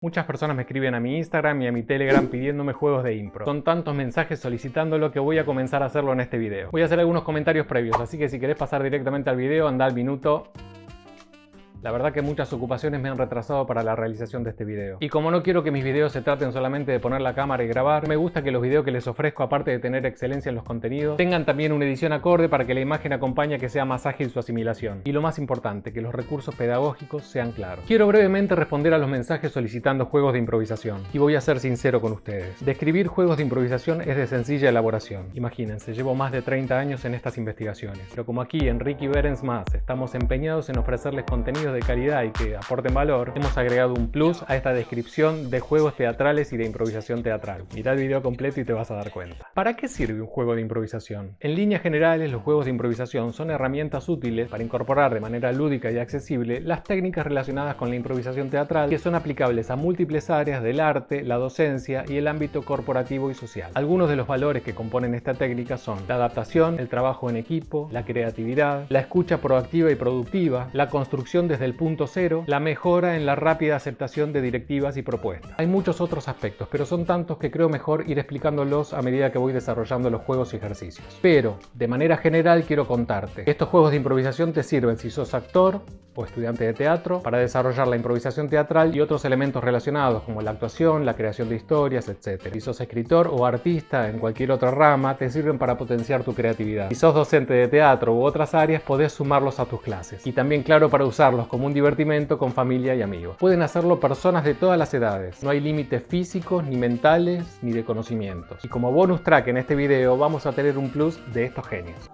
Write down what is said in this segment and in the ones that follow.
Muchas personas me escriben a mi Instagram y a mi Telegram pidiéndome juegos de impro. Son tantos mensajes solicitándolo que voy a comenzar a hacerlo en este video. Voy a hacer algunos comentarios previos, así que si querés pasar directamente al video, anda al minuto. La verdad que muchas ocupaciones me han retrasado para la realización de este video. Y como no quiero que mis videos se traten solamente de poner la cámara y grabar, me gusta que los videos que les ofrezco, aparte de tener excelencia en los contenidos, tengan también una edición acorde para que la imagen acompañe, que sea más ágil su asimilación. Y lo más importante, que los recursos pedagógicos sean claros. Quiero brevemente responder a los mensajes solicitando juegos de improvisación. Y voy a ser sincero con ustedes. Describir juegos de improvisación es de sencilla elaboración. Imagínense, llevo más de 30 años en estas investigaciones. Pero como aquí en Ricky Berens Más estamos empeñados en ofrecerles contenidos de calidad y que aporten valor, hemos agregado un plus a esta descripción de juegos teatrales y de improvisación teatral. Mirá el video completo y te vas a dar cuenta. ¿Para qué sirve un juego de improvisación? En líneas generales, los juegos de improvisación son herramientas útiles para incorporar de manera lúdica y accesible las técnicas relacionadas con la improvisación teatral, que son aplicables a múltiples áreas del arte, la docencia y el ámbito corporativo y social. Algunos de los valores que componen esta técnica son la adaptación, el trabajo en equipo, la creatividad, la escucha proactiva y productiva, la construcción desde el punto cero, la mejora en la rápida aceptación de directivas y propuestas. Hay muchos otros aspectos, pero son tantos que creo mejor ir explicándolos a medida que voy desarrollando los juegos y ejercicios. Pero, de manera general, quiero contarte. Estos juegos de improvisación te sirven si sos actor o estudiante de teatro, para desarrollar la improvisación teatral y otros elementos relacionados como la actuación, la creación de historias, etc. Si sos escritor o artista en cualquier otra rama, te sirven para potenciar tu creatividad. Si sos docente de teatro u otras áreas, podés sumarlos a tus clases. Y también, claro, para usarlos como un divertimento con familia y amigos. Pueden hacerlo personas de todas las edades. No hay límites físicos, ni mentales, ni de conocimientos. Y como bonus track en este video vamos a tener un plus de estos genios.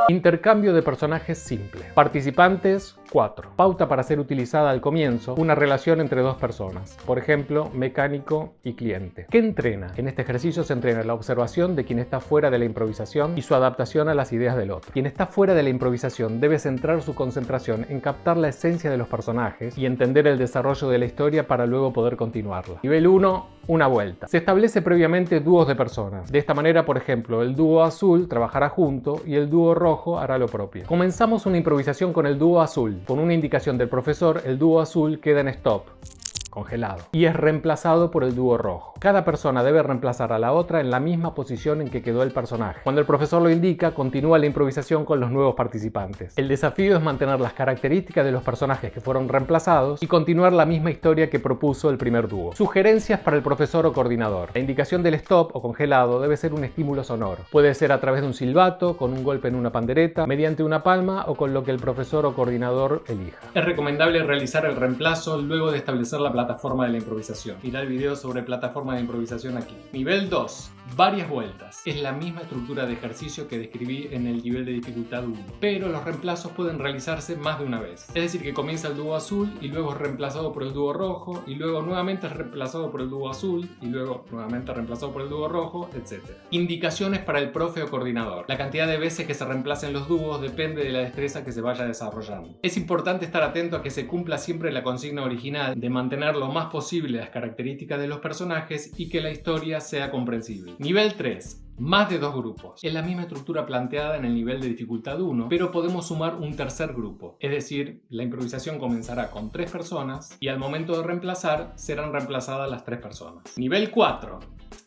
Intercambio de personajes simple. Participantes 4. Pauta para ser utilizada al comienzo, una relación entre dos personas. Por ejemplo, mecánico y cliente. ¿Qué entrena? En este ejercicio se entrena la observación de quien está fuera de la improvisación y su adaptación a las ideas del otro. Quien está fuera de la improvisación debe centrar su concentración en captar la esencia de los personajes y entender el desarrollo de la historia para luego poder continuarla. Nivel 1. Una vuelta. Se establece previamente dúos de personas. De esta manera, por ejemplo, el dúo azul trabajará junto y el dúo rojo hará lo propio. Comenzamos una improvisación con el dúo azul. Con una indicación del profesor, el dúo azul queda en stop, congelado, y es reemplazado por el dúo rojo. Cada persona debe reemplazar a la otra en la misma posición en que quedó el personaje. Cuando el profesor lo indica, continúa la improvisación con los nuevos participantes. El desafío es mantener las características de los personajes que fueron reemplazados y continuar la misma historia que propuso el primer dúo. Sugerencias para el profesor o coordinador. La indicación del stop o congelado debe ser un estímulo sonoro. Puede ser a través de un silbato, con un golpe en una pandereta, mediante una palma o con lo que el profesor o coordinador elija. Es recomendable realizar el reemplazo luego de establecer la plataforma de la improvisación. Mirá el video sobre plataforma de improvisación aquí. Nivel 2. Varias vueltas. Es la misma estructura de ejercicio que describí en el nivel de dificultad 1, pero los reemplazos pueden realizarse más de una vez. Es decir, que comienza el dúo azul y luego es reemplazado por el dúo rojo y luego nuevamente es reemplazado por el dúo azul y luego nuevamente reemplazado por el dúo rojo, etc. Indicaciones para el profe o coordinador. La cantidad de veces que se reemplacen los dúos depende de la destreza que se vaya desarrollando. Es importante estar atento a que se cumpla siempre la consigna original de mantener lo más posible las características de los personajes y que la historia sea comprensible. Nivel 3. Más de dos grupos. Es la misma estructura planteada en el nivel de dificultad 1, pero podemos sumar un tercer grupo. Es decir, la improvisación comenzará con 3 personas y al momento de reemplazar serán reemplazadas las 3 personas. Nivel 4.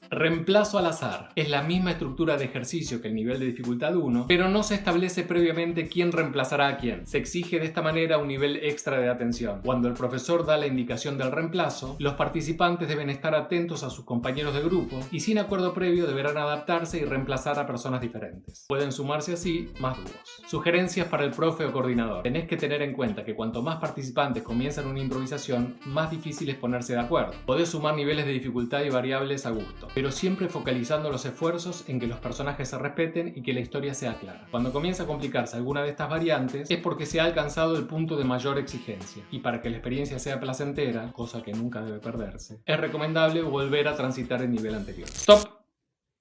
Reemplazo al azar. Es la misma estructura de ejercicio que el nivel de dificultad 1, pero no se establece previamente quién reemplazará a quién. Se exige de esta manera un nivel extra de atención. Cuando el profesor da la indicación del reemplazo, los participantes deben estar atentos a sus compañeros de grupo y sin acuerdo previo deberán adaptarse y reemplazar a personas diferentes. Pueden sumarse así más dúos. Sugerencias para el profe o coordinador. Tenés que tener en cuenta que cuanto más participantes comienzan una improvisación, más difícil es ponerse de acuerdo. Podés sumar niveles de dificultad y variables a gusto, pero siempre focalizando los esfuerzos en que los personajes se respeten y que la historia sea clara. Cuando comienza a complicarse alguna de estas variantes es porque se ha alcanzado el punto de mayor exigencia, y para que la experiencia sea placentera, cosa que nunca debe perderse, es recomendable volver a transitar el nivel anterior. ¡Stop!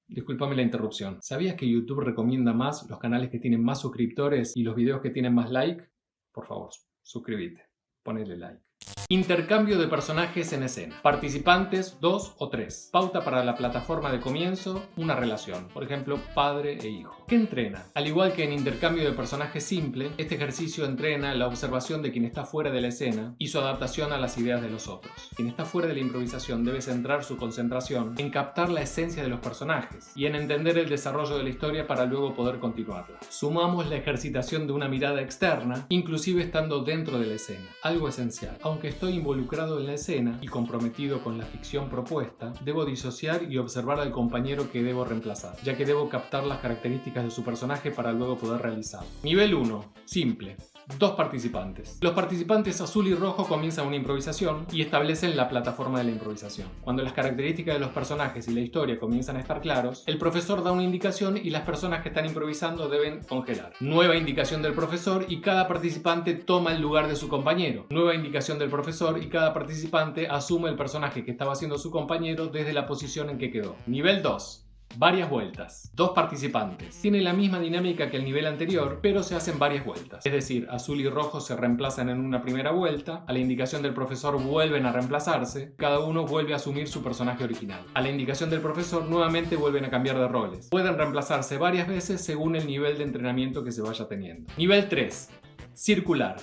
Discúlpame la interrupción. ¿Sabías que YouTube recomienda más los canales que tienen más suscriptores y los videos que tienen más like? Por favor, suscríbete, ponele like. Intercambio de personajes en escena. Participantes 2 o 3. Pauta para la plataforma de comienzo, una relación. Por ejemplo, padre e hijo. ¿Qué entrena? Al igual que en intercambio de personajes simple, este ejercicio entrena la observación de quien está fuera de la escena y su adaptación a las ideas de los otros. Quien está fuera de la improvisación debe centrar su concentración en captar la esencia de los personajes y en entender el desarrollo de la historia para luego poder continuarla. Sumamos la ejercitación de una mirada externa, inclusive estando dentro de la escena, algo esencial. Aunque estoy involucrado en la escena y comprometido con la ficción propuesta, debo disociar y observar al compañero que debo reemplazar, ya que debo captar las características de su personaje para luego poder realizarlo. Nivel 1. Simple. 2 participantes. Los participantes azul y rojo comienzan una improvisación y establecen la plataforma de la improvisación. Cuando las características de los personajes y la historia comienzan a estar claros, el profesor da una indicación y las personas que están improvisando deben congelar. Nueva indicación del profesor y cada participante toma el lugar de su compañero. Nueva indicación del profesor y cada participante asume el personaje que estaba haciendo su compañero desde la posición en que quedó. Nivel 2. Varias vueltas. 2 participantes. Tiene la misma dinámica que el nivel anterior, pero se hacen varias vueltas. Es decir, azul y rojo se reemplazan en una primera vuelta, a la indicación del profesor vuelven a reemplazarse, cada uno vuelve a asumir su personaje original. A la indicación del profesor nuevamente vuelven a cambiar de roles. Pueden reemplazarse varias veces según el nivel de entrenamiento que se vaya teniendo. Nivel 3. Circular.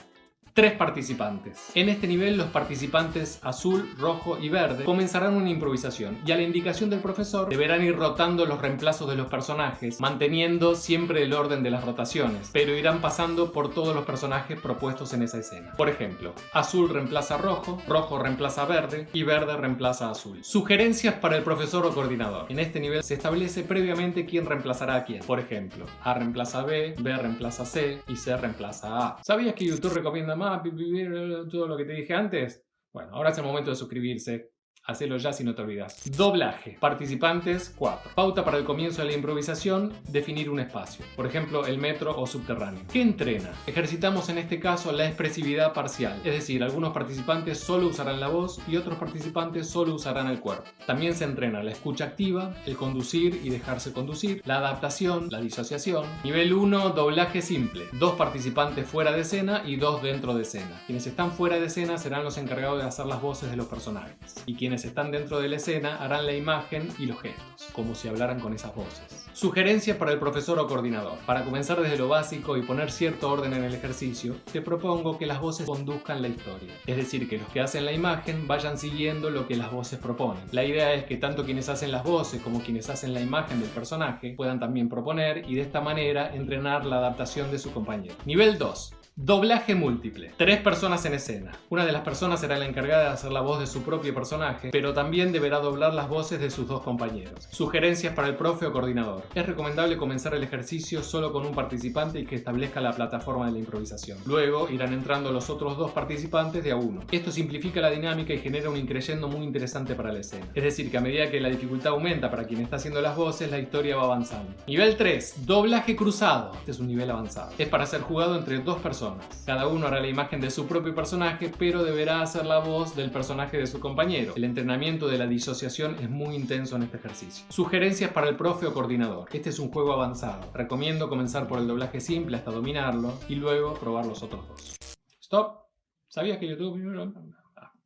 3 participantes. En este nivel los participantes azul, rojo y verde comenzarán una improvisación y a la indicación del profesor deberán ir rotando los reemplazos de los personajes, manteniendo siempre el orden de las rotaciones, pero irán pasando por todos los personajes propuestos en esa escena. Por ejemplo, azul reemplaza a rojo, rojo reemplaza a verde y verde reemplaza a azul. Sugerencias para el profesor o coordinador. En este nivel se establece previamente quién reemplazará a quién. Por ejemplo, A reemplaza a B, B reemplaza a C y C reemplaza a A. ¿Sabías que YouTube recomienda más todo lo que te dije antes? Bueno, ahora es el momento de suscribirse. Hacelo ya si no te olvidas. Doblaje. Participantes 4. Pauta para el comienzo de la improvisación, definir un espacio. Por ejemplo, el metro o subterráneo. ¿Qué entrena? Ejercitamos en este caso la expresividad parcial. Es decir, algunos participantes solo usarán la voz y otros participantes solo usarán el cuerpo. También se entrena la escucha activa, el conducir y dejarse conducir, la adaptación, la disociación. Nivel 1, doblaje simple. 2 participantes fuera de escena y 2 dentro de escena. Quienes están fuera de escena serán los encargados de hacer las voces de los personajes. Y quienes están dentro de la escena harán la imagen y los gestos, como si hablaran con esas voces. Sugerencias para el profesor o coordinador. Para comenzar desde lo básico y poner cierto orden en el ejercicio, te propongo que las voces conduzcan la historia. Es decir, que los que hacen la imagen vayan siguiendo lo que las voces proponen. La idea es que tanto quienes hacen las voces como quienes hacen la imagen del personaje puedan también proponer y de esta manera entrenar la adaptación de su compañero. Nivel 2. Doblaje múltiple. 3 personas en escena. Una de las personas será la encargada de hacer la voz de su propio personaje, pero también deberá doblar las voces de sus 2 compañeros. Sugerencias para el profe o coordinador. Es recomendable comenzar el ejercicio solo con un participante y que establezca la plataforma de la improvisación. Luego irán entrando los otros 2 participantes de a uno. Esto simplifica la dinámica y genera un increyendo muy interesante para la escena. Es decir, que a medida que la dificultad aumenta para quien está haciendo las voces, la historia va avanzando. Nivel 3. Doblaje cruzado. Este es un nivel avanzado. Es para ser jugado entre 2 personas. Cada uno hará la imagen de su propio personaje, pero deberá hacer la voz del personaje de su compañero. El entrenamiento de la disociación es muy intenso en este ejercicio. Sugerencias para el profe o coordinador. Este es un juego avanzado. Recomiendo comenzar por el doblaje simple hasta dominarlo y luego probar los otros 2. Stop. ¿Sabías que YouTube?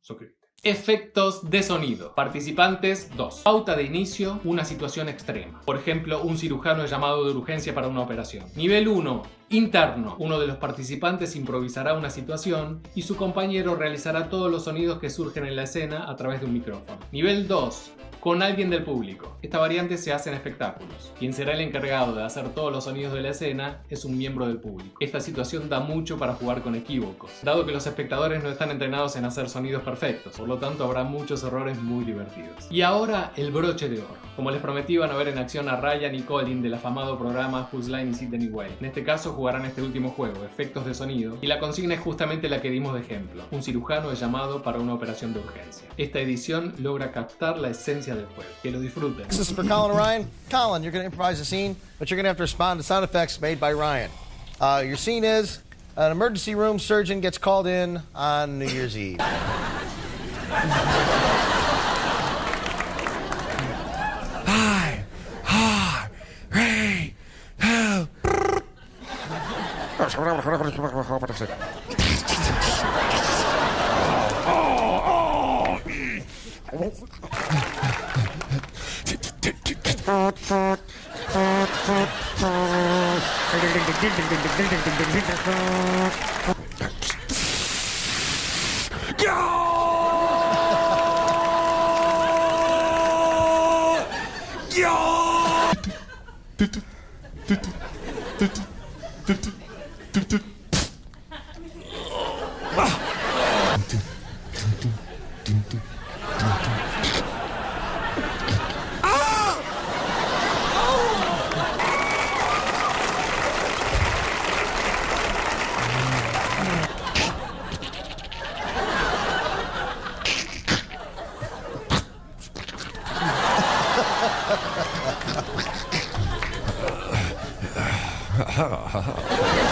Suscríbete. Efectos de sonido. Participantes 2. Pauta de inicio, una situación extrema. Por ejemplo, un cirujano es llamado de urgencia para una operación. Nivel 1. Interno. Uno de los participantes improvisará una situación y su compañero realizará todos los sonidos que surgen en la escena a través de un micrófono. Nivel 2. Con alguien del público. Esta variante se hace en espectáculos. Quien será el encargado de hacer todos los sonidos de la escena es un miembro del público. Esta situación da mucho para jugar con equívocos, dado que los espectadores no están entrenados en hacer sonidos perfectos, por lo tanto habrá muchos errores muy divertidos. Y ahora el broche de oro. Como les prometí, van a ver en acción a Ryan y Colin del afamado programa Whose Line Is It Anyway. En este caso jugarán este último juego, efectos de sonido, y la consigna es justamente la que dimos de ejemplo. Un cirujano es llamado para una operación de urgencia. Esta edición logra captar la esencia del juego. Que lo disfruten. This is for Colin and Ryan. Colin, you're going to improvise a scene, but you're going to have to respond to sound effects made by Ryan. Your scene is an emergency room surgeon gets called in on New Year's Eve. Hi, hi, hey, help. Oh. Ha ha ha.